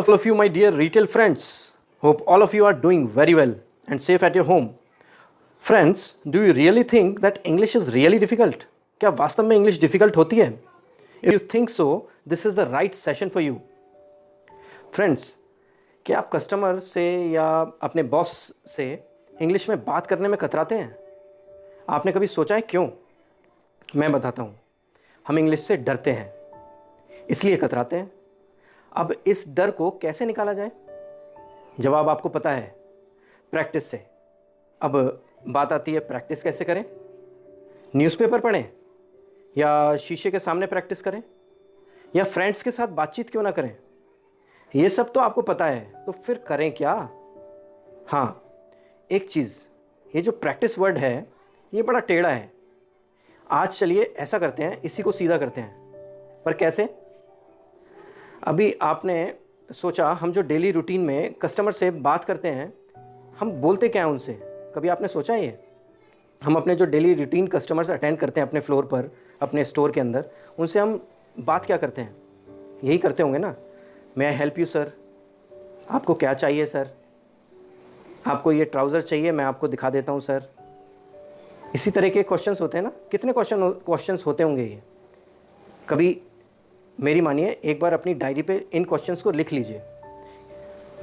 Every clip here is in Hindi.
all of you, my dear retail friends. Hope all of you are doing very well and safe at your home. Friends, do you really think that English is really difficult? क्या वास्तव में English difficult होती है? If you think so, this is the right session for you. Friends, क्या आप कस्टमर से या अपने बॉस से इंग्लिश में बात करने में कतराते हैं? आपने कभी सोचा है क्यों? मैं बताता हूँ। हम इंग्लिश से डरते हैं, इसलिए कतराते हैं। अब इस डर को कैसे निकाला जाए? जवाब आपको पता है, प्रैक्टिस से। अब बात आती है प्रैक्टिस कैसे करें? न्यूज़पेपर पढ़ें या शीशे के सामने प्रैक्टिस करें या फ्रेंड्स के साथ बातचीत क्यों ना करें? ये सब तो आपको पता है, तो फिर करें क्या? हाँ, एक चीज़, ये जो प्रैक्टिस वर्ड है ये बड़ा टेढ़ा है। आज चलिए ऐसा करते हैं, इसी को सीधा करते हैं। पर कैसे? अभी आपने सोचा हम जो डेली रूटीन में कस्टमर से बात करते हैं, हम बोलते क्या हैं उनसे? कभी आपने सोचा है ये? हम अपने जो डेली रूटीन कस्टमर्स अटेंड करते हैं अपने फ्लोर पर, अपने स्टोर के अंदर, उनसे हम बात क्या करते हैं? यही करते होंगे ना, मे आई हेल्प यू सर, आपको क्या चाहिए सर, आपको ये ट्राउज़र चाहिए, मैं आपको दिखा देता हूँ सर। इसी तरह के क्वेश्चंस होते हैं ना। कितने क्वेश्चंस होते होंगे ये? कभी मेरी मानिए, एक बार अपनी डायरी पे इन क्वेश्चंस को लिख लीजिए।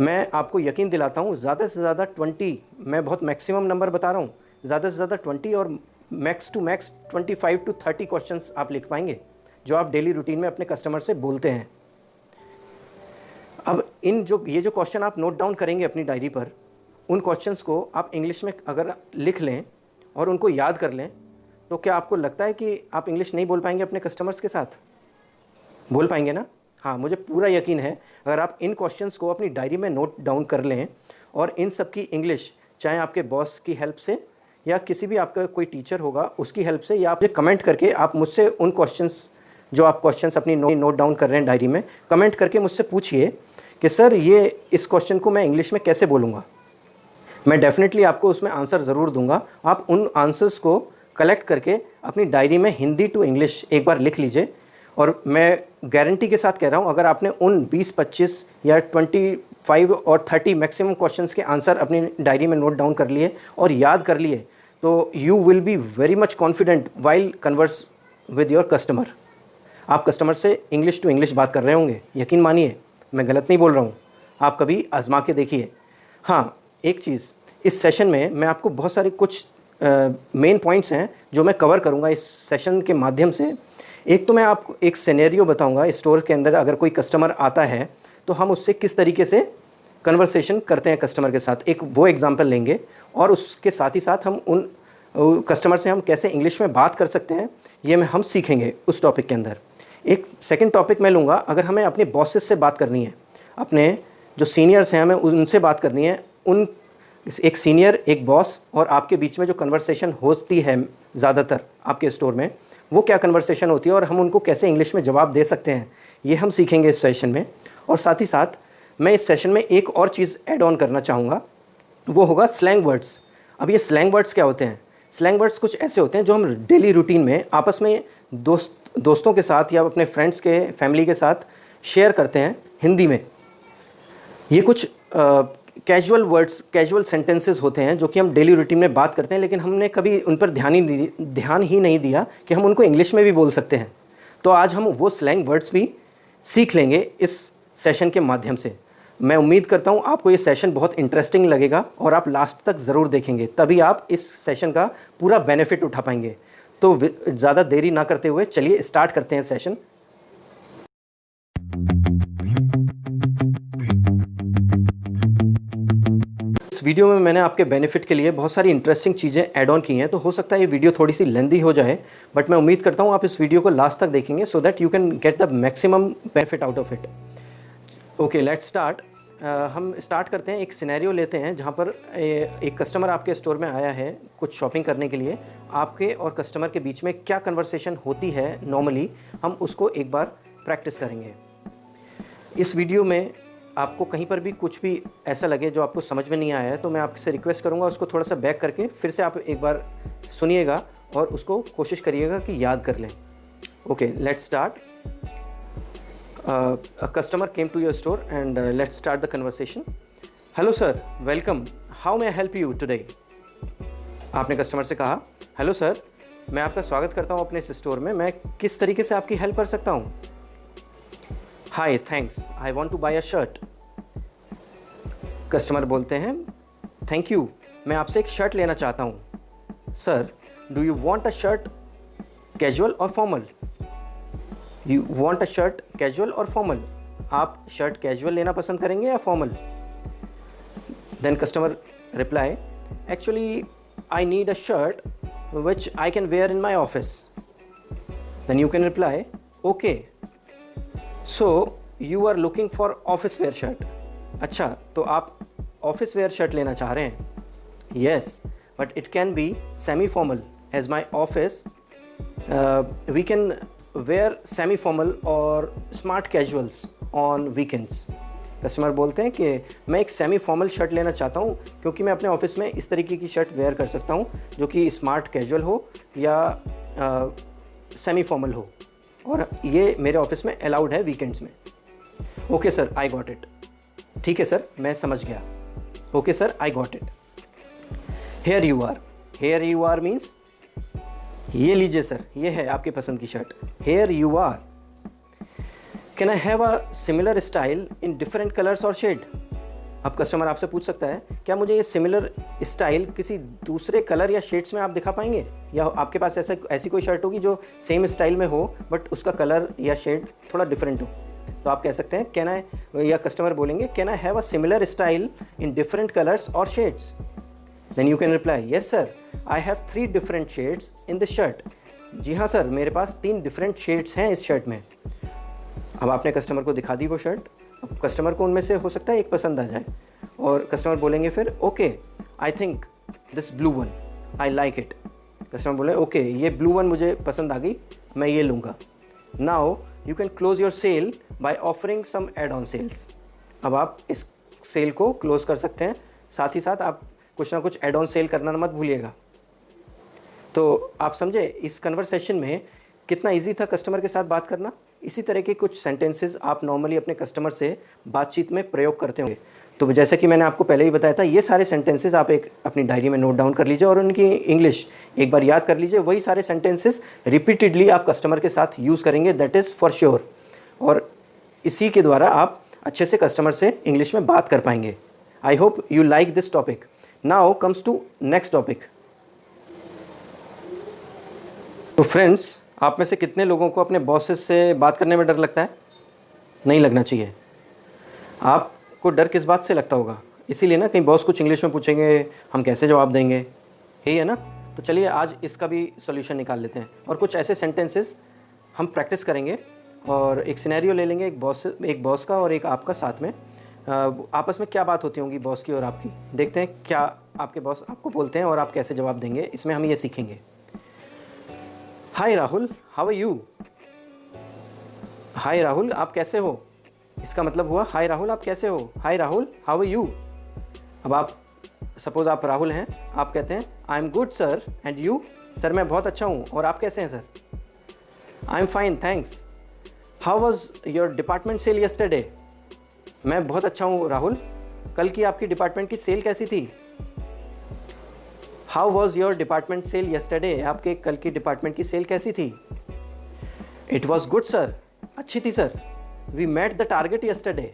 मैं आपको यकीन दिलाता हूँ, ज़्यादा से ज़्यादा 20, मैं बहुत मैक्सिमम नंबर बता रहा हूँ, ज़्यादा से ज़्यादा 20 और max to max 25 to 30 questions आप लिख पाएंगे जो आप डेली रूटीन में अपने कस्टमर से बोलते हैं। अब ये जो क्वेश्चन आप नोट डाउन करेंगे अपनी डायरी पर, उन क्वेश्चंस को आप इंग्लिश में अगर लिख लें और उनको याद कर लें, तो क्या आपको लगता है कि आप इंग्लिश नहीं बोल पाएंगे अपने कस्टमर्स के साथ? बोल पाएंगे ना? हाँ, मुझे पूरा यकीन है। अगर आप इन क्वेश्चंस को अपनी डायरी में नोट डाउन कर लें और इन सब की इंग्लिश, चाहे आपके बॉस की हेल्प से या किसी भी आपका कोई टीचर होगा उसकी हेल्प से, या आप मुझे कमेंट करके आप मुझसे उन क्वेश्चंस जो आप क्वेश्चंस अपनी नोट डाउन कर रहे हैं डायरी में, कमेंट करके मुझसे पूछिए कि सर ये इस क्वेश्चन को मैं इंग्लिश में कैसे बोलूँगा। मैं डेफिनेटली आपको उसमें आंसर ज़रूर दूंगा। आप उन आंसर्स को कलेक्ट करके अपनी डायरी में हिंदी टू इंग्लिश एक बार लिख लीजिए, और मैं गारंटी के साथ कह रहा हूँ, अगर आपने उन 20, 25 या 25 और 30 मैक्सिमम क्वेश्चंस के आंसर अपनी डायरी में नोट डाउन कर लिए और याद कर लिए, तो you will be very much confident while converse with your customer. आप कस्टमर से इंग्लिश टू इंग्लिश बात कर रहे होंगे, यकीन मानिए, मैं गलत नहीं बोल रहा हूँ। आप कभी आजमा के देखिए। हाँ, एक चीज़, इस सेशन में मैं आपको बहुत सारे कुछ मेन पॉइंट्स हैं जो मैं कवर करूँगा इस सेशन के माध्यम से। एक तो मैं आपको एक सिनेरियो बताऊंगा, स्टोर के अंदर अगर कोई कस्टमर आता है तो हम उससे किस तरीके से कन्वर्सेशन करते हैं कस्टमर के साथ, एक वो एग्जांपल लेंगे, और उसके साथ ही साथ हम उन कस्टमर से हम कैसे इंग्लिश में बात कर सकते हैं, ये हम सीखेंगे उस टॉपिक के अंदर। एक सेकंड टॉपिक मैं लूँगा, अगर हमें अपने बॉसेस से बात करनी है, अपने जो सीनियर्स हैं हमें उनसे बात करनी है, उन एक सीनियर, एक बॉस और आपके बीच में जो कन्वर्सेशन होती है ज़्यादातर आपके स्टोर में, वो क्या कन्वर्सेशन होती है और हम उनको कैसे इंग्लिश में जवाब दे सकते हैं, ये हम सीखेंगे इस सेशन में। और साथ ही साथ मैं इस सेशन में एक और चीज़ ऐड ऑन करना चाहूँगा, वो होगा स्लैंग वर्ड्स। अब ये स्लैंग वर्ड्स क्या होते हैं? स्लैंग वर्ड्स कुछ ऐसे होते हैं जो हम डेली रूटीन में आपस में दोस्तों के साथ या अपने फ्रेंड्स के, फैमिली के साथ शेयर करते हैं हिंदी में। ये कुछ कैजुअल वर्ड्स, कैजुअल सेंटेंसेस होते हैं जो कि हम डेली रूटीन में बात करते हैं, लेकिन हमने कभी उन पर ध्यान ही नहीं दिया कि हम उनको इंग्लिश में भी बोल सकते हैं। तो आज हम वो स्लैंग वर्ड्स भी सीख लेंगे इस सेशन के माध्यम से। मैं उम्मीद करता हूँ आपको ये सेशन बहुत इंटरेस्टिंग लगेगा और आप लास्ट तक ज़रूर देखेंगे, तभी आप इस सेशन का पूरा बेनिफिट उठा पाएंगे। तो ज़्यादा देरी ना करते हुए चलिए स्टार्ट करते हैं सेशन। इस वीडियो में मैंने आपके बेनिफिट के लिए बहुत सारी इंटरेस्टिंग चीज़ें ऐड ऑन की हैं, तो हो सकता है ये वीडियो थोड़ी सी लेंदी हो जाए, बट मैं उम्मीद करता हूँ आप इस वीडियो को लास्ट तक देखेंगे so that you can get the maximum benefit out of it. Okay, let's start. हम स्टार्ट करते हैं। एक सिनेरियो लेते हैं जहाँ पर एक कस्टमर आपके स्टोर में आया है कुछ शॉपिंग करने के लिए। आपके और कस्टमर के बीच में क्या कन्वर्सेशन होती है नॉर्मली, हम उसको एक बार प्रैक्टिस करेंगे। इस वीडियो में आपको कहीं पर भी कुछ भी ऐसा लगे जो आपको समझ में नहीं आया है, तो मैं आपसे रिक्वेस्ट करूंगा उसको थोड़ा सा बैक करके फिर से आप एक बार सुनिएगा और उसको कोशिश करिएगा कि याद कर लें। Okay, let's start. A customer came to your store and let's start the conversation. Hello sir, welcome. How may I help you today? आपने कस्टमर से कहा, हेलो सर, मैं आपका स्वागत करता हूँ अपने इस स्टोर में, मैं किस तरीके से आपकी हेल्प कर सकता हूँ? Hi, thanks, I want to buy a shirt. Customer बोलते हैं, थैंक यू, मैं आपसे एक शर्ट लेना चाहता हूँ. Sir, do you want a shirt casual और formal? You want a shirt casual और फॉर्मल? आप शर्ट कैजुअल लेना पसंद करेंगे या formal? Then customer reply, actually I need a shirt which I can wear in my office. Then you can reply, okay. So you are looking for office wear shirt. अच्छा, तो आप office wear shirt लेना चाह रहे हैं? Yes, but it can be semi-formal. As my office, we can wear semi-formal or smart casuals on weekends. Customer बोलते हैं कि मैं एक सेमी फॉर्मल शर्ट लेना चाहता हूँ क्योंकि मैं अपने ऑफिस में इस तरीके की शर्ट वेयर कर सकता हूँ जो कि स्मार्ट कैजुअल हो या सेमी फॉर्मल हो, और ये मेरे ऑफिस में अलाउड है वीकेंड्स में. Okay sir, I got it. ठीक है सर, मैं समझ गया. Okay sir, I got it. Here you are. Here you are means ये लीजिए सर, ये है आपकी पसंद की shirt. Here you are. Can I have a similar style in different colours और शेड? अब कस्टमर आपसे पूछ सकता है, क्या मुझे ये सिमिलर स्टाइल किसी दूसरे कलर या शेड्स में आप दिखा पाएंगे? या आपके पास ऐसी कोई शर्ट होगी जो सेम स्टाइल में हो बट उसका कलर या शेड थोड़ा डिफरेंट हो? तो आप कह सकते हैं कैन आई, या कस्टमर बोलेंगे can I have a similar style in different colours और shades? Then you can reply, yes sir, I have 3 different shades in this shirt. जी हाँ सर, मेरे पास 3 डिफरेंट शेड्स हैं इस शर्ट में. अब आपने कस्टमर को दिखा दी वो शर्ट. अब कस्टमर को उनमें से हो सकता है एक पसंद आ जाए और कस्टमर बोलेंगे फिर, okay, I think this blue one, I like it. Customer बोले, ओके, ये ब्लू वन मुझे पसंद आ गई, मैं ये लूँगा. Now you can close your sale by offering some add on sales. अब आप इस सेल को क्लोज कर सकते हैं, साथ ही साथ आप कुछ ना कुछ एड ऑन सेल करना मत भूलिएगा. तो आप समझे इस कन्वर्सेशन में कितना इजी था कस्टमर के साथ बात करना. इसी तरह के कुछ सेंटेंसेस आप नॉर्मली अपने कस्टमर से बातचीत में प्रयोग करते होंगे. तो जैसा कि मैंने आपको पहले ही बताया था, ये सारे सेंटेंसेस आप एक अपनी डायरी में नोट डाउन कर लीजिए और उनकी इंग्लिश एक बार याद कर लीजिए. वही सारे सेंटेंसेस रिपीटेडली आप कस्टमर के साथ यूज़ करेंगे, दैट इज़ फॉर श्योर. और इसी के द्वारा आप अच्छे से कस्टमर से इंग्लिश में बात कर पाएंगे. I hope you like this topic. Now comes to next topic. तो फ्रेंड्स, आप में से कितने लोगों को अपने बॉसेस से बात करने में डर लगता है? नहीं लगना चाहिए. आपको डर किस बात से लगता होगा? इसीलिए ना, कहीं बॉस कुछ इंग्लिश में पूछेंगे, हम कैसे जवाब देंगे, यही है ना. तो चलिए आज इसका भी सॉल्यूशन निकाल लेते हैं और कुछ ऐसे सेंटेंसेस हम प्रैक्टिस करेंगे और एक सिनेरियो ले लेंगे, एक बॉस का और एक आपका साथ में. आपस में क्या बात होती होंगी बॉस की और आपकी, देखते हैं क्या आपके बॉस आपको बोलते हैं और आप कैसे जवाब देंगे. इसमें हम ये सीखेंगे. हाय राहुल, हाउ आर यू? हाय राहुल, आप कैसे हो? इसका मतलब हुआ हाय राहुल, आप कैसे हो? Hi Rahul, how are you? अब आप सपोज आप राहुल हैं, आप कहते हैं I am good sir, and you? Sir मैं बहुत अच्छा हूँ, और आप कैसे हैं sir? I am fine, thanks. How was your department sale yesterday? मैं बहुत अच्छा हूँ राहुल, कल की आपकी डिपार्टमेंट की सेल कैसी थी? How was your department sale yesterday? आपके कल की डिपार्टमेंट की सेल कैसी थी? इट वॉज गुड सर, अच्छी थी sir. We met the target yesterday,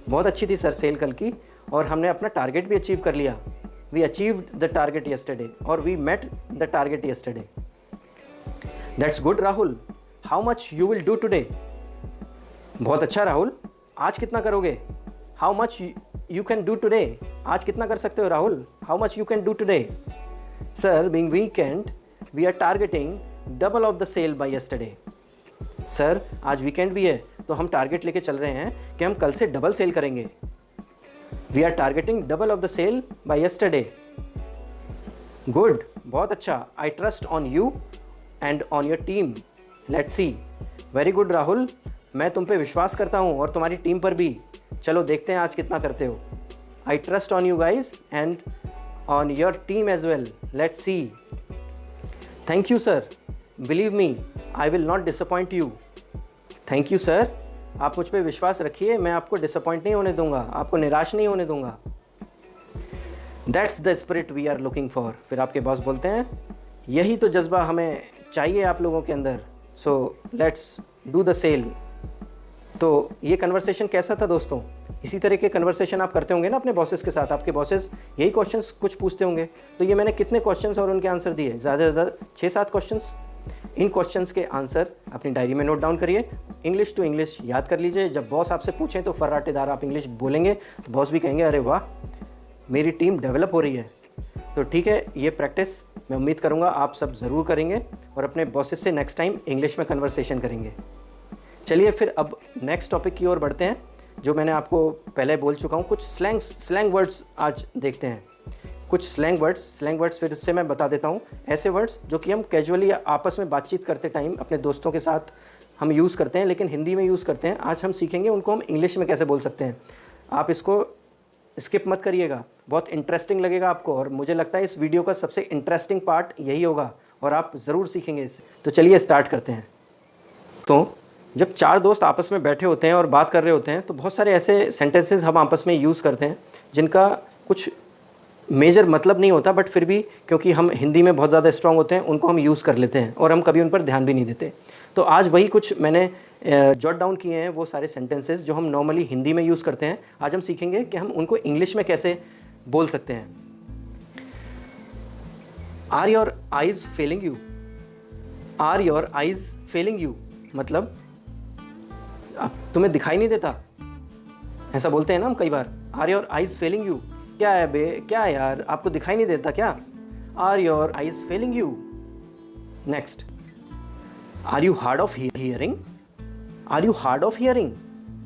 बहुत अच्छी थी सर सेल कल की, और हमने अपना टारगेट भी अचीव कर लिया. We achieved the target yesterday, और we met the target yesterday. That's good Rahul, how much you will do today? बहुत अच्छा राहुल, आज कितना करोगे? How much you can do today? आज कितना कर सकते हो Rahul? How much you can do today? Sir, being weekend we are targeting double of the sale by yesterday. Sir, आज वीकेंड भी है तो हम टारगेट लेके चल रहे हैं कि हम कल से डबल सेल करेंगे. We are targeting double of the sale by yesterday. Good, बहुत अच्छा. I trust on you and on your team. Let's see. Very good Rahul, मैं तुम पे विश्वास करता हूँ और तुम्हारी टीम पर भी. चलो देखते हैं आज कितना करते हो. I trust on you guys and on your team as well. Let's see. Thank you sir, believe me, I will not disappoint you. Thank you sir, आप मुझ पे विश्वास रखिए, मैं आपको डिसअपॉइंट नहीं होने दूंगा, आपको निराश नहीं होने दूंगा। That's the spirit we are looking for. फिर आपके बॉस बोलते हैं यही तो जज्बा हमें चाहिए आप लोगों के अंदर, so let's do the sale. तो ये कन्वर्सेशन कैसा था दोस्तों? इसी तरह के कन्वर्सेशन आप करते होंगे ना अपने बॉसेस के साथ, आपके बॉसेस यही क्वेश्चंस कुछ पूछते होंगे। तो ये मैंने कितने क्वेश्चंस और उनके आंसर दिए? ज़्यादा से ज़्यादा 6-7 क्वेश्चंस। इन क्वेश्चंस के आंसर अपनी डायरी में नोट डाउन करिए, इंग्लिश टू इंग्लिश याद कर लीजिए। जब बॉस आपसे पूछें तो फर्राटेदार आप इंग्लिश बोलेंगे तो बॉस भी कहेंगे अरे वाह, मेरी टीम डेवलप हो रही है। तो ठीक है, ये प्रैक्टिस मैं उम्मीद करूँगा आप सब ज़रूर करेंगे और अपने बॉसेस से नेक्स्ट टाइम इंग्लिश में कन्वर्सेशन करेंगे। चलिए फिर अब नेक्स्ट टॉपिक की ओर बढ़ते हैं, जो मैंने आपको पहले बोल चुका हूँ। कुछ स्लैंग वर्ड्स आज देखते हैं। कुछ स्लैंग वर्ड्स फिर से मैं बता देता हूँ। ऐसे वर्ड्स जो कि हम कैजुअली आपस में बातचीत करते टाइम अपने दोस्तों के साथ हम यूज़ करते हैं, लेकिन हिंदी में यूज़ करते हैं। आज हम सीखेंगे उनको हम इंग्लिश में कैसे बोल सकते हैं। आप इसको स्किप मत करिएगा, बहुत इंटरेस्टिंग लगेगा आपको, और मुझे लगता है इस वीडियो का सबसे इंटरेस्टिंग पार्ट यही होगा और आप ज़रूर सीखेंगे इससे। तो चलिए स्टार्ट करते हैं। तो जब 4 दोस्त आपस में बैठे होते हैं और बात कर रहे होते हैं तो बहुत सारे ऐसे सेंटेंसेस हम आपस में यूज़ करते हैं जिनका कुछ मेजर मतलब नहीं होता, बट फिर भी क्योंकि हम हिंदी में बहुत ज़्यादा स्ट्रांग होते हैं उनको हम यूज़ कर लेते हैं और हम कभी उन पर ध्यान भी नहीं देते। तो आज वही कुछ मैंने जॉट डाउन किए हैं, वो सारे सेंटेंसेस जो हम नॉर्मली हिंदी में यूज़ करते हैं। आज हम सीखेंगे कि हम उनको इंग्लिश में कैसे बोल सकते हैं। Are your eyes failing you? Are your eyes failing you मतलब तुम्हें दिखाई नहीं देता, ऐसा बोलते हैं ना हम कई बार। Are your eyes failing you, क्या है बे, क्या है यार, आपको दिखाई नहीं देता क्या? Are your eyes failing you. Next, are you hard of hearing? Are you hard of hearing,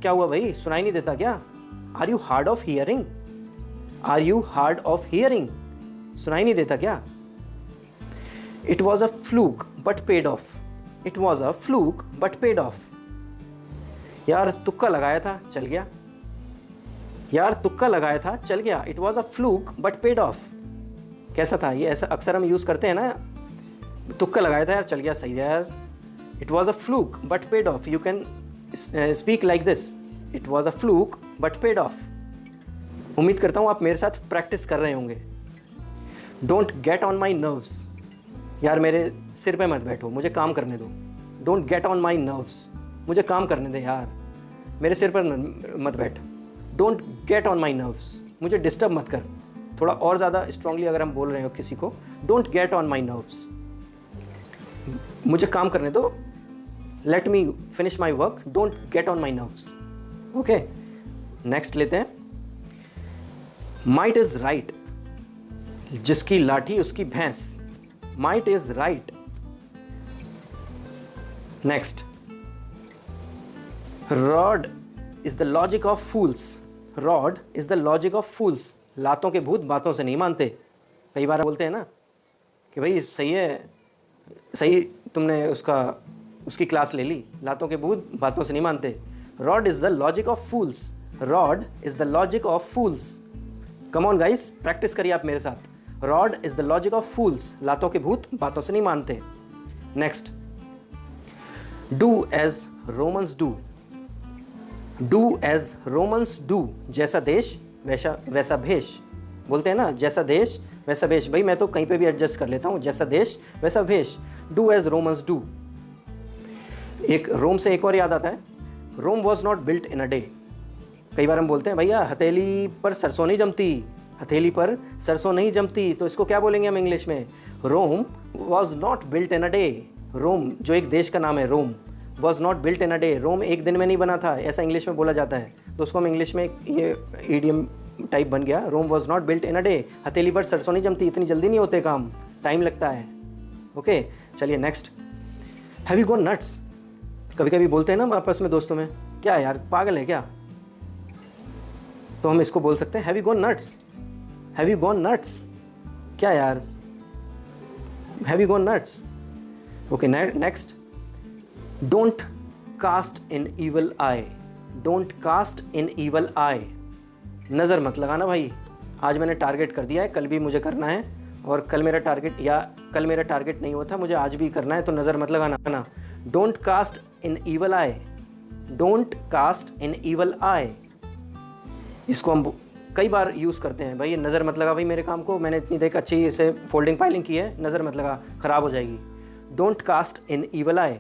क्या हुआ भाई, सुनाई नहीं देता क्या? Are you hard of hearing? Are you hard of hearing, सुनाई नहीं देता क्या? It was a fluke but paid off. It was a fluke but paid off, यार तुक्का लगाया था चल गया। यार तुक्का लगाया था चल गया। It was a fluke but paid of, कैसा था ये? ऐसा अक्सर हम यूज़ करते हैं ना, तुक्का लगाया था यार चल गया, सही है यार। It was a fluke but paid of, you can speak like this, it was a fluke but paid of. उम्मीद करता हूँ आप मेरे साथ प्रैक्टिस कर रहे होंगे। Don't get on my nerves, यार मेरे सिर पे मत बैठो, मुझे काम करने दो। Don't get on my nerves, मुझे काम करने दे यार, मेरे सिर पर मत बैठ। Don't get on my nerves, मुझे डिस्टर्ब मत कर। थोड़ा और ज़्यादा स्ट्रांगली अगर हम बोल रहे हो किसी को, don't get on my nerves, मुझे काम करने दो। Let me finish my work, don't get on my nerves. Okay, next लेते हैं। माइट इज़ राइट, जिसकी लाठी उसकी भैंस। Might is right. Next, rod is the logic of fools. Rod is the logic of fools, लातों के भूत बातों से नहीं मानते। कई बार बोलते हैं ना कि भाई सही है, सही तुमने उसकी क्लास ले ली, लातों के भूत बातों से नहीं मानते। Rod is the logic of fools. Rod is the logic of fools. Come on guys, practice करिए आप मेरे साथ। Rod is the logic of fools, लातों के भूत बातों से नहीं मानते। Next, do as Romans do. Do as Romans do, जैसा देश वैसा भेष। बोलते हैं ना, जैसा देश वैसा भेष। भाई मैं तो कहीं पे भी एडजस्ट कर लेता हूँ, जैसा देश वैसा भेष। Do as Romans do. एक रोम से एक और याद आता है, Rome was not built in a day. कई बार हम बोलते हैं भैया हथेली पर सरसों नहीं जमती, हथेली पर सरसों नहीं जमती, तो इसको क्या बोलेंगे हम इंग्लिश में? Rome was not built in a day. Rome जो एक देश का नाम है, Rome was not built in a day, Rome एक दिन में नहीं बना था, ऐसा इंग्लिश में बोला जाता है। तो उसको हम इंग्लिश में ये ईडियम टाइप बन गया, Rome was not built in a day. हथेली पर सरसों नहीं जमती, इतनी जल्दी नहीं होते काम, टाइम लगता है। ओके, चलिए next, have you gone nuts. कभी कभी बोलते हैं ना आपस में दोस्तों में, क्या यार पागल है क्या, तो हम इसको बोल सकते हैं have you gone nuts. Have you gone nuts, क्या यार, have you gone nuts. Okay, next, don't cast in evil eye. Don't cast in evil eye, नज़र मत लगाना भाई। आज मैंने टारगेट कर दिया है, कल भी मुझे करना है, और कल मेरा टारगेट नहीं हुआ था, मुझे आज भी करना है, तो नज़र मत लगाना ना। Don't cast in evil eye, don't cast an evil eye. इसको हम कई बार यूज़ करते हैं, भाई ये नज़र मत लगा भाई मेरे काम को, मैंने इतनी देर अच्छी इसे फोल्डिंग फाइलिंग की है, नज़र मत लगा, ख़राब हो जाएगी। Don't cast an evil eye,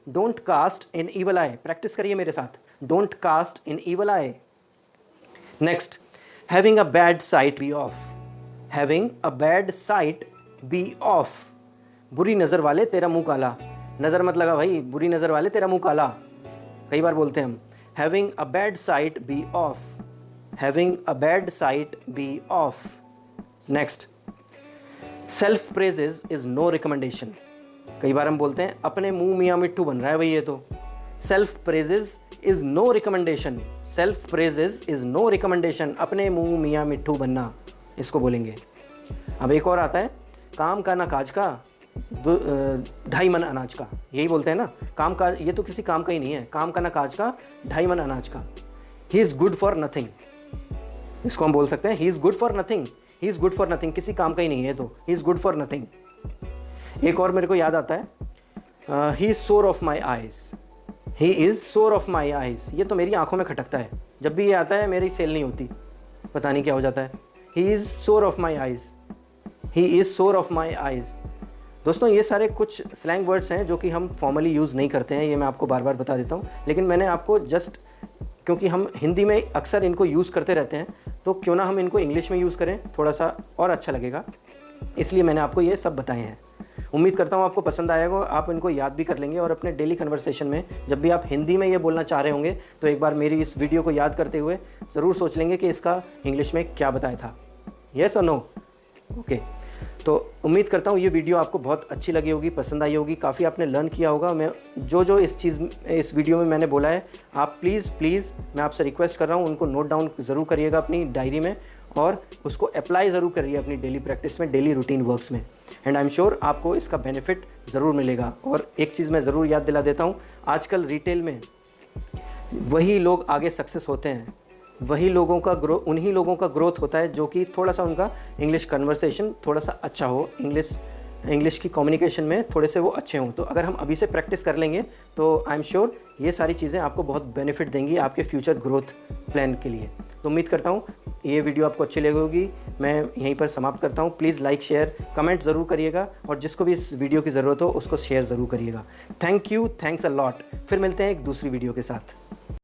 don't cast an evil eye. Practice करिए मेरे साथ, don't cast an evil eye. Next, having a bad sight be off, having a bad sight be off. बुरी नज़र वाले तेरा मुंह काला, नज़र मत लगा भाई, बुरी नज़र वाले तेरा मुंह काला, कई बार बोलते हैं हम। Having a bad sight be off, having a bad sight be off. Next, self praises is no recommendation. कई बार हम बोलते हैं अपने मुंह मियाँ मिट्ठू बन रहा है भाई ये तो। Self praises is no recommendation, self praises is no recommendation, अपने मुंह मियाँ मिट्ठू बनना, इसको बोलेंगे। अब एक और आता है, काम का ना काज का, 2.5 मन अनाज का, यही बोलते हैं ना, काम का, ये तो किसी काम का ही नहीं है, काम का ना काज का 2.5 मन अनाज का। He is good for nothing, इसको हम बोल सकते हैं he is good for nothing, he is good for nothing, किसी काम का ही नहीं है तो he is good for nothing. एक और मेरे को याद आता है, ही इज़ सोर of my eyes, he is सोर ऑफ माई आइज़। ये तो मेरी आंखों में खटकता है, जब भी ये आता है मेरी सेल नहीं होती, पता नहीं क्या हो जाता है। ही इज़ सोर of my eyes, he is सोर ऑफ माई आइज़। दोस्तों ये सारे कुछ स्लैंग वर्ड्स हैं जो कि हम फॉर्मली यूज़ नहीं करते हैं, ये मैं आपको बार बार बता देता हूँ, लेकिन मैंने आपको जस्ट, क्योंकि हम हिंदी में अक्सर इनको यूज़ करते रहते हैं, तो क्यों ना हम इनको इंग्लिश में यूज़ करें, थोड़ा सा और अच्छा लगेगा, इसलिए मैंने आपको ये सब बताए हैं। उम्मीद करता हूँ आपको पसंद आएगा, आप इनको याद भी कर लेंगे और अपने डेली कन्वर्सेशन में जब भी आप हिंदी में ये बोलना चाह रहे होंगे तो एक बार मेरी इस वीडियो को याद करते हुए ज़रूर सोच लेंगे कि इसका इंग्लिश में क्या बताया था। येस और नो? ओके, तो उम्मीद करता हूँ ये वीडियो आपको बहुत अच्छी लगी होगी, पसंद आई होगी, काफ़ी आपने लर्न किया होगा। मैं जो इस वीडियो में मैंने बोला है, आप प्लीज़ मैं आपसे रिक्वेस्ट कर रहा हूँ उनको नोट डाउन ज़रूर करिएगा अपनी डायरी में और उसको अप्लाई ज़रूर करिए अपनी डेली प्रैक्टिस में, डेली रूटीन वर्क्स में, एंड आई एम श्योर आपको इसका बेनिफिट ज़रूर मिलेगा। और एक चीज़ मैं ज़रूर याद दिला देता हूँ, आजकल रिटेल में वही लोग आगे सक्सेस होते हैं, वही लोगों का उन्हीं लोगों का ग्रोथ होता है जो कि थोड़ा सा उनका इंग्लिश कन्वर्सेशन थोड़ा सा अच्छा हो, इंग्लिश की कम्युनिकेशन में थोड़े से वो अच्छे हों। तो अगर हम अभी से प्रैक्टिस कर लेंगे तो आई एम श्योर ये सारी चीज़ें आपको बहुत बेनिफिट देंगी आपके फ्यूचर ग्रोथ प्लान के लिए। तो उम्मीद करता हूँ ये वीडियो आपको अच्छी लगी होगी। मैं यहीं पर समाप्त करता हूँ। प्लीज़ लाइक, शेयर, कमेंट ज़रूर करिएगा और जिसको भी इस वीडियो की ज़रूरत हो उसको शेयर ज़रूर करिएगा। Thank you, thanks a lot. फिर मिलते हैं एक दूसरी वीडियो के साथ।